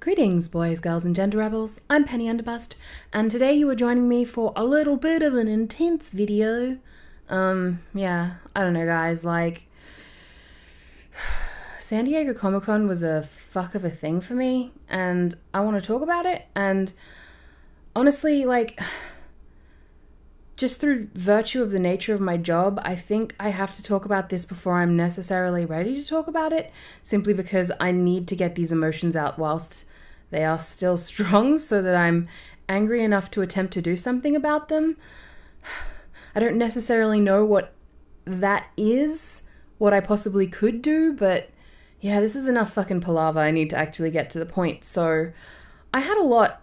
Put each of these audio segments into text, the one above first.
Greetings, boys, girls, and gender rebels. I'm Penny Underbust, and today you are joining me for a little bit of an intense video. Yeah, I don't know, guys, like, San Diego Comic-Con was a fuck of a thing for me, and I want to talk about it, and honestly, like, just through virtue of the nature of my job, I think I have to talk about this before I'm necessarily ready to talk about it, simply because I need to get these emotions out whilst they are still strong so that I'm angry enough to attempt to do something about them. I don't necessarily know what that is, what I possibly could do, but yeah, this is enough fucking palaver. I need to actually get to the point. So I had a lot...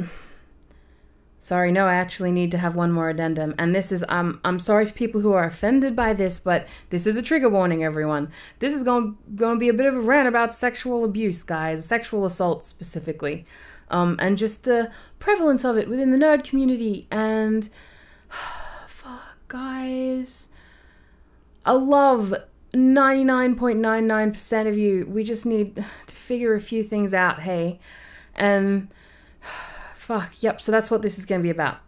Sorry, no, I actually need to have one more addendum. And this is, I'm sorry for people who are offended by this, but this is a trigger warning, everyone. This is going to be a bit of a rant about sexual abuse, guys. Sexual assault, specifically. And just the prevalence of it within the nerd community. And, fuck, guys. I love 99.99% of you. We just need to figure a few things out, hey? And... fuck, yep, so that's what this is going to be about.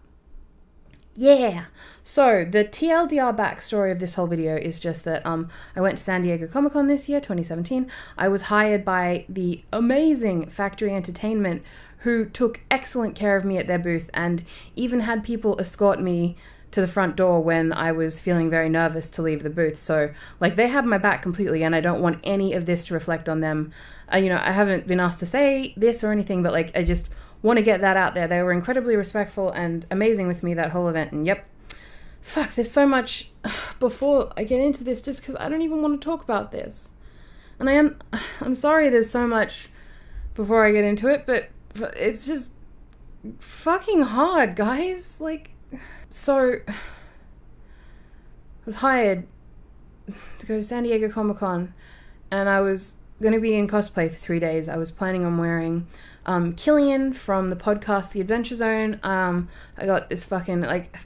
Yeah! So, the TLDR backstory of this whole video is just that I went to San Diego Comic-Con this year, 2017. I was hired by the amazing Factory Entertainment, who took excellent care of me at their booth and even had people escort me to the front door when I was feeling very nervous to leave the booth. So, like, they have my back completely, and I don't want any of this to reflect on them. You know, I haven't been asked to say this or anything, but, like, I just want to get that out there. They were incredibly respectful and amazing with me that whole event, and yep. Fuck, there's so much before I get into this just because I don't even want to talk about this. And I'm sorry there's so much before I get into it, but it's just fucking hard, guys. Like, so I was hired to go to San Diego Comic-Con, and I was going to be in cosplay for 3 days. I was planning on wearing Killian from the podcast The Adventure Zone. I got this fucking, like,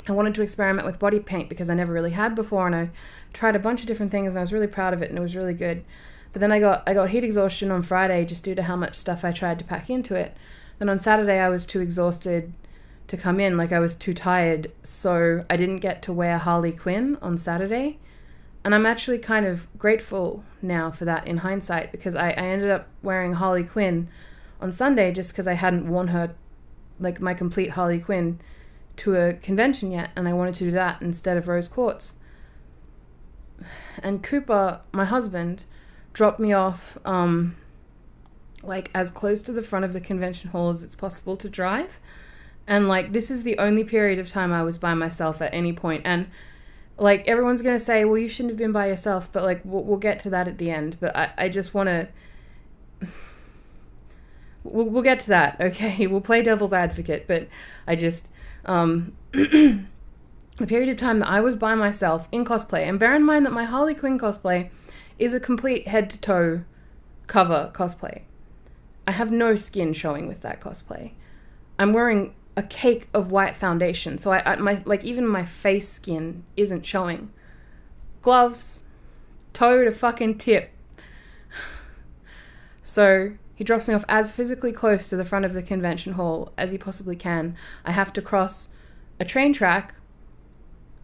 I wanted to experiment with body paint because I never really had before, and I tried a bunch of different things, and I was really proud of it, and it was really good. But then I got heat exhaustion on Friday just due to how much stuff I tried to pack into it. Then on Saturday I was too exhausted to come in, like I was too tired, so I didn't get to wear Harley Quinn on Saturday. And I'm actually kind of grateful now for that in hindsight, because I ended up wearing Harley Quinn on Sunday just because I hadn't worn her, like my complete Harley Quinn, to a convention yet, and I wanted to do that instead of rose quartz. And Cooper, my husband, dropped me off like as close to the front of the convention hall as it's possible to drive. And like, this is the only period of time I was by myself at any point. And like, everyone's gonna say, well, you shouldn't have been by yourself, but like, we'll get to that at the end. But I just want to... We'll get to that, okay? We'll play devil's advocate, but I just... the period of time that I was by myself in cosplay, and bear in mind that my Harley Quinn cosplay is a complete head-to-toe cover cosplay. I have no skin showing with that cosplay. I'm wearing a cake of white foundation, so even my face skin isn't showing. Gloves, toe to fucking tip. So he drops me off as physically close to the front of the convention hall as he possibly can. I have to cross a train track,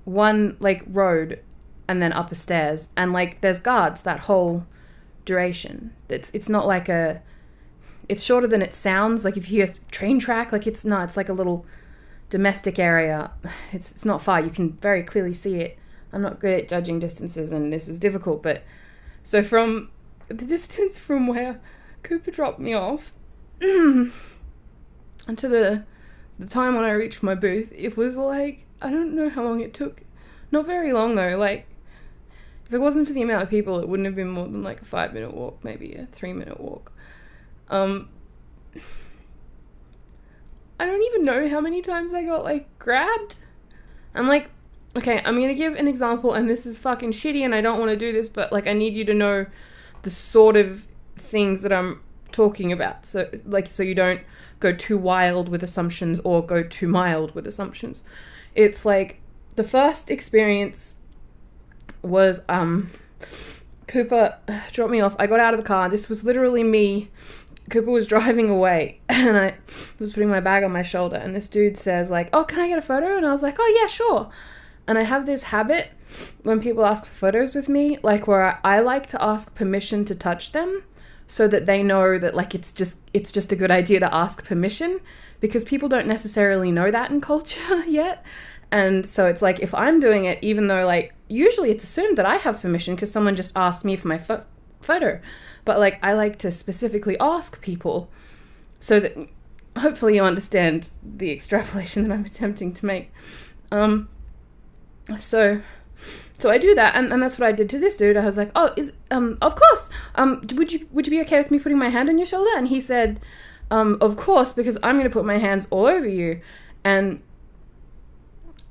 one like road, and then up a stairs, and like there's guards that whole duration. It's not like a... It's shorter than it sounds. Like, if you hear train track, like, it's not. It's like a little domestic area. It's not far. You can very clearly see it. I'm not good at judging distances, and this is difficult, but... So from the distance from where Cooper dropped me off until the time when I reached my booth, it was like... I don't know how long it took. Not very long, though. Like, if it wasn't for the amount of people, it wouldn't have been more than, like, a 5-minute walk, maybe a 3-minute walk. I don't even know how many times I got, like, grabbed. I'm like, okay, I'm gonna give an example, and this is fucking shitty, and I don't want to do this, but, like, I need you to know the sort of things that I'm talking about. So, like, so you don't go too wild with assumptions or go too mild with assumptions. It's, like, the first experience was, Cooper dropped me off. I got out of the car. This was literally me Cooper was driving away and I was putting my bag on my shoulder, and this dude says like, oh, can I get a photo? And I was like, oh yeah, sure. And I have this habit when people ask for photos with me, like where I like to ask permission to touch them so that they know that like it's just a good idea to ask permission, because people don't necessarily know that in culture yet. And so it's like, if I'm doing it, even though like usually it's assumed that I have permission because someone just asked me for my photo, but like I like to specifically ask people so that hopefully you understand the extrapolation that I'm attempting to make. So I do that, and that's what I did to this dude. I was like, oh, of course, would you be okay with me putting my hand on your shoulder? And he said, of course, because I'm going to put my hands all over you. And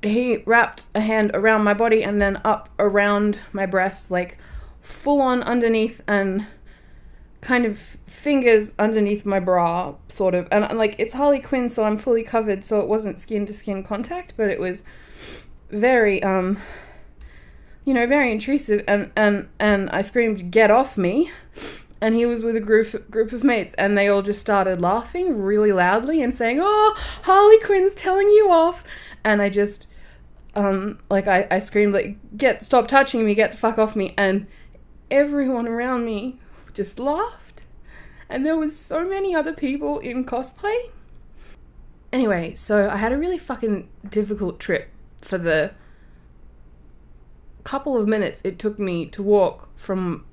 he wrapped a hand around my body and then up around my breast, like full on underneath, and kind of fingers underneath my bra, sort of. And like, it's Harley Quinn, so I'm fully covered, so it wasn't skin to skin contact, but it was very, very intrusive. And I screamed, get off me. And he was with a group of mates, and they all just started laughing really loudly and saying, oh, Harley Quinn's telling you off. And I just, I screamed, like, stop touching me, get the fuck off me. And everyone around me just laughed. And there was so many other people in cosplay. Anyway, so I had a really fucking difficult trip for the couple of minutes it took me to walk from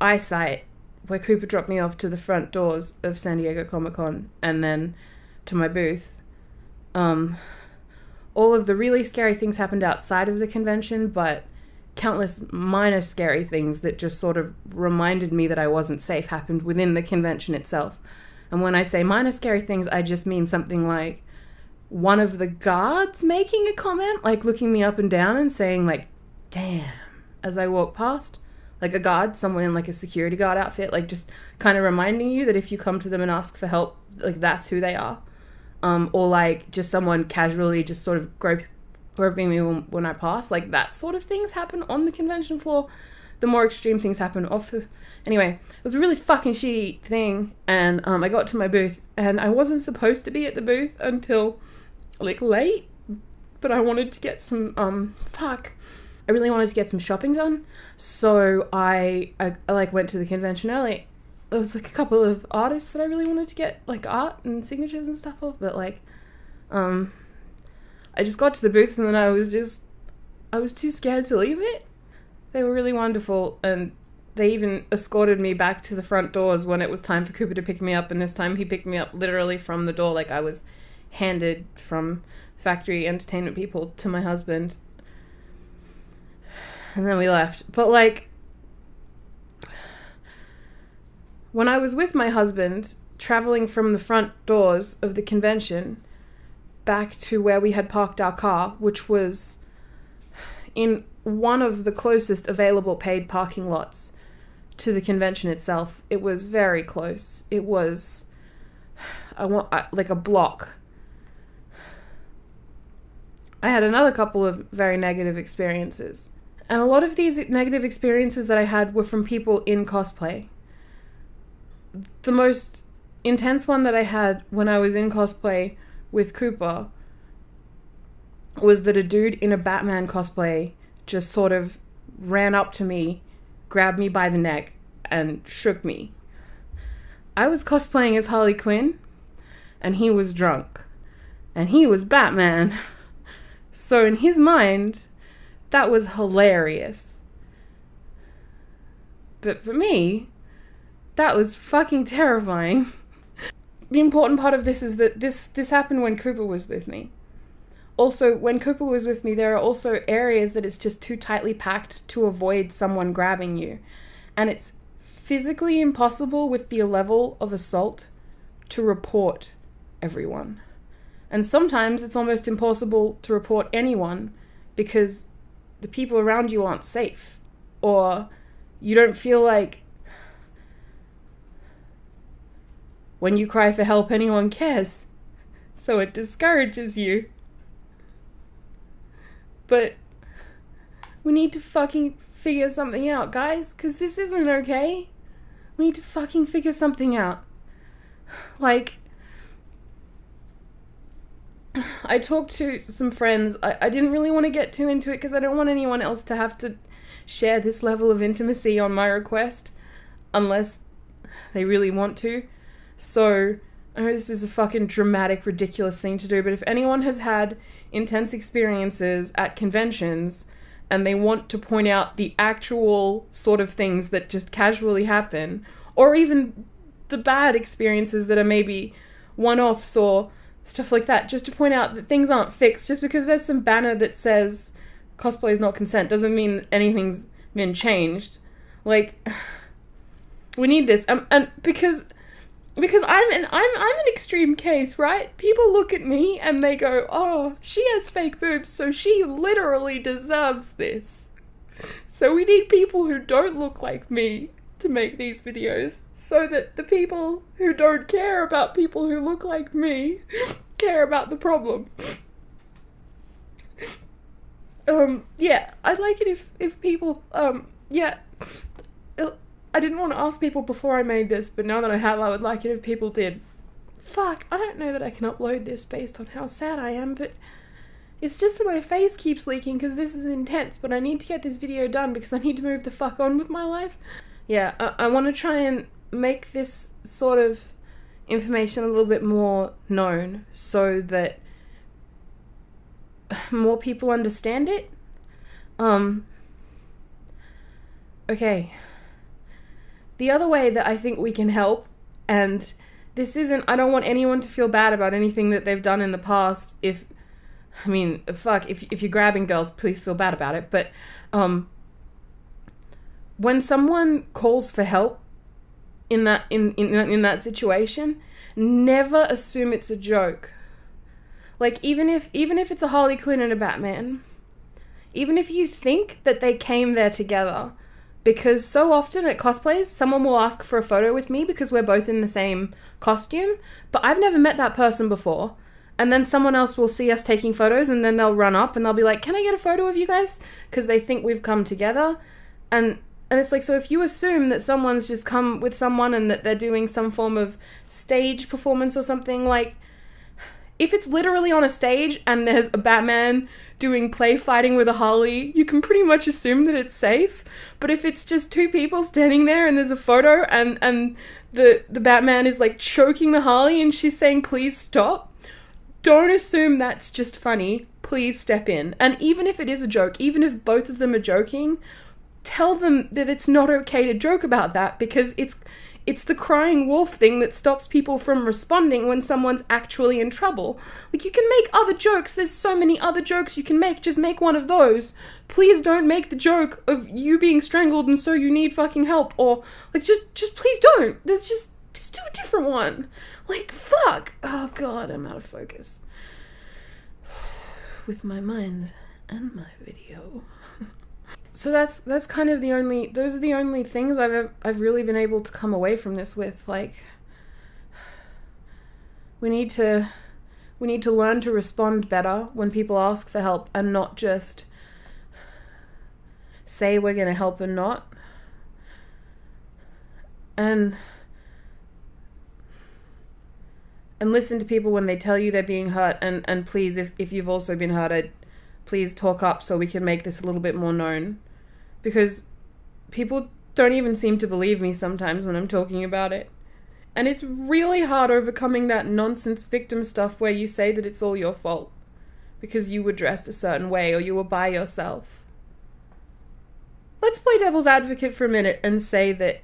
eyesight, where Cooper dropped me off, to the front doors of San Diego Comic-Con, and then to my booth. All of the really scary things happened outside of the convention, but countless minor scary things that just sort of reminded me that I wasn't safe happened within the convention itself. And when I say minor scary things, I just mean something like one of the guards making a comment, like looking me up and down and saying like, damn, as I walk past. Like a guard, someone in like a security guard outfit, like just kind of reminding you that if you come to them and ask for help, like that's who they are. Or like just someone casually just sort of groping me when I pass. Like that sort of things happen on the convention floor. The more extreme things happen off. Anyway, it was a really fucking shitty thing. And I got to my booth, and I wasn't supposed to be at the booth until like late. But I wanted to get some, I really wanted to get some shopping done, so I like went to the convention early. There was like a couple of artists that I really wanted to get like art and signatures and stuff of, but like, I just got to the booth and then I was too scared to leave it. They were really wonderful, and they even escorted me back to the front doors when it was time for Cooper to pick me up, and this time he picked me up literally from the door, like I was handed from factory entertainment people to my husband. And then we left. But like, when I was with my husband, traveling from the front doors of the convention back to where we had parked our car, which was in one of the closest available paid parking lots to the convention itself, it was very close. It was like a block. I had another couple of very negative experiences. And a lot of these negative experiences that I had were from people in cosplay. The most intense one that I had when I was in cosplay with Cooper was that a dude in a Batman cosplay just sort of ran up to me, grabbed me by the neck, and shook me. I was cosplaying as Harley Quinn, and he was drunk. And he was Batman. So in his mind, that was hilarious. But for me, that was fucking terrifying. The important part of this is that this happened when Cooper was with me. Also, when Cooper was with me, there are also areas that it's just too tightly packed to avoid someone grabbing you. And it's physically impossible with the level of assault to report everyone. And sometimes it's almost impossible to report anyone because the people around you aren't safe, or you don't feel like when you cry for help anyone cares, so it discourages you. But we need to fucking figure something out, guys, because this isn't okay. We need to fucking figure something out. Like, I talked to some friends. I didn't really want to get too into it because I don't want anyone else to have to share this level of intimacy on my request unless they really want to. So, I know this is a fucking dramatic, ridiculous thing to do, but if anyone has had intense experiences at conventions and they want to point out the actual sort of things that just casually happen, or even the bad experiences that are maybe one-offs or stuff like that, just to point out that things aren't fixed. Just because there's some banner that says cosplay is not consent doesn't mean anything's been changed. Like, we need this, and because I'm an extreme case, right? People look at me and they go, oh, she has fake boobs, so she literally deserves this. So we need people who don't look like me to make these videos, so that the people who don't care about people who look like me care about the problem. Yeah, I'd like it if people, yeah, I didn't want to ask people before I made this, but now that I have, I would like it if people did. Fuck, I don't know that I can upload this based on how sad I am, but it's just that my face keeps leaking because this is intense, but I need to get this video done because I need to move the fuck on with my life. Yeah, I want to try and make this sort of information a little bit more known so that more people understand it. Okay. The other way that I think we can help, and this isn't, I don't want anyone to feel bad about anything that they've done in the past. If you're grabbing girls, please feel bad about it. But when someone calls for help in that situation, never assume it's a joke. Like, even if it's a Harley Quinn and a Batman, even if you think that they came there together, because so often at cosplays, someone will ask for a photo with me because we're both in the same costume, but I've never met that person before. And then someone else will see us taking photos and then they'll run up and they'll be like, can I get a photo of you guys? Because they think we've come together. And it's like, so if you assume that someone's just come with someone and that they're doing some form of stage performance or something, like, if it's literally on a stage and there's a Batman doing play fighting with a Harley, you can pretty much assume that it's safe. But if it's just two people standing there and there's a photo and the Batman is like choking the Harley and she's saying, please stop, don't assume that's just funny. Please step in. And even if it is a joke, even if both of them are joking, tell them that it's not okay to joke about that, because it's the crying wolf thing that stops people from responding when someone's actually in trouble. Like, you can make other jokes. There's so many other jokes you can make. Just make one of those. Please don't make the joke of you being strangled and so you need fucking help. Or, like, just please don't. There's just do a different one. Like, fuck. Oh, God, I'm out of focus. With my mind and my video. So that's kind of those are the only things I've really been able to come away from this with. Like, we need to learn to respond better when people ask for help and not just say we're going to help and not. And listen to people when they tell you they're being hurt, and please, if you've also been hurt, please talk up so we can make this a little bit more known. Because people don't even seem to believe me sometimes when I'm talking about it. And it's really hard overcoming that nonsense victim stuff where you say that it's all your fault because you were dressed a certain way or you were by yourself. Let's play devil's advocate for a minute and say that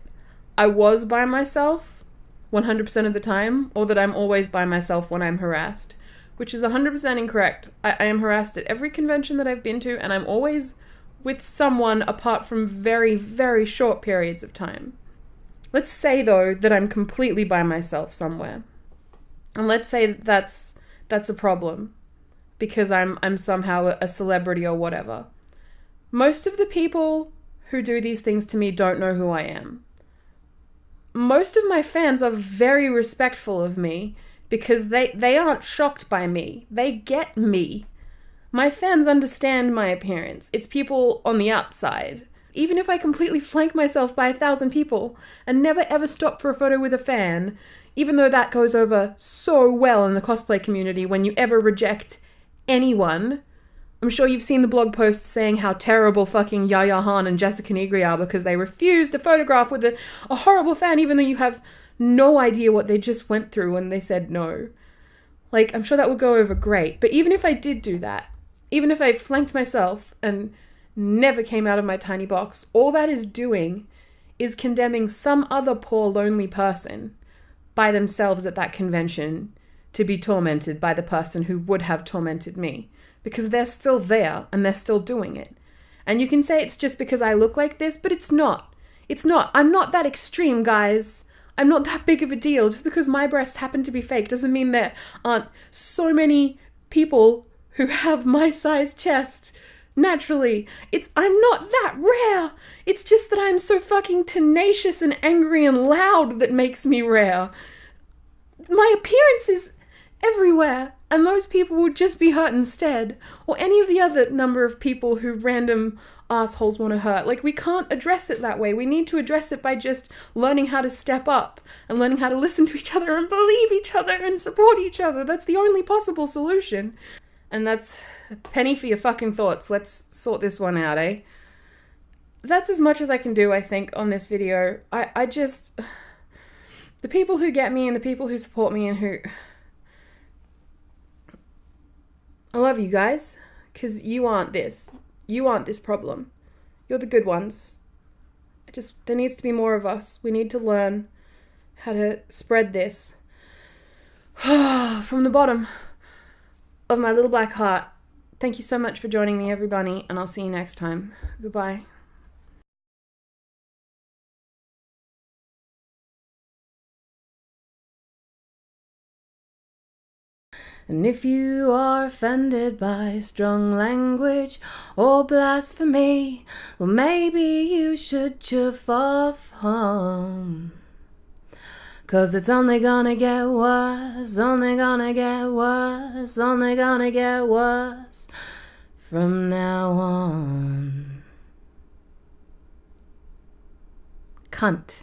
I was by myself 100% of the time, or that I'm always by myself when I'm harassed. Which is 100% incorrect. I am harassed at every convention that I've been to, and I'm always with someone apart from very, very short periods of time. Let's say, though, that I'm completely by myself somewhere. And let's say that's a problem, because I'm somehow a celebrity or whatever. Most of the people who do these things to me don't know who I am. Most of my fans are very respectful of me, because they aren't shocked by me. They get me. My fans understand my appearance. It's people on the outside Even if I completely flank myself by 1,000 people and never ever stop for a photo with a fan, even though that goes over so well in the cosplay community when you ever reject anyone. I'm sure you've seen the blog posts saying how terrible fucking Yaya Han and Jessica Negri are because they refused a photograph with a horrible fan even though you have no idea what they just went through when they said no. Like, I'm sure that would go over great. But even if I did do that, even if I flanked myself and never came out of my tiny box, all that is doing is condemning some other poor lonely person by themselves at that convention to be tormented by the person who would have tormented me. Because they're still there and they're still doing it. And you can say it's just because I look like this, but it's not. It's not. I'm not that extreme, guys. I'm not that big of a deal. Just because my breasts happen to be fake doesn't mean there aren't so many people who have my size chest naturally. I'm not that rare. It's just that I'm so fucking tenacious and angry and loud that makes me rare. My appearance is everywhere, and those people would just be hurt instead. Or any of the other number of people who random assholes want to hurt. Like, we can't address it that way. We need to address it by just learning how to step up and learning how to listen to each other and believe each other and support each other. That's the only possible solution. And that's a penny for your fucking thoughts. Let's sort this one out, eh? That's as much as I can do, I think, on this video. I just... The people who get me and the people who support me and who... I love you guys, because you aren't this. You aren't this problem. You're the good ones. There needs to be more of us. We need to learn how to spread this. From the bottom of my little black heart. Thank you so much for joining me, everybody, and I'll see you next time. Goodbye. And if you are offended by strong language or blasphemy, well, maybe you should chuff off home. 'Cause it's only gonna get worse, only gonna get worse, only gonna get worse from now on. Cunt.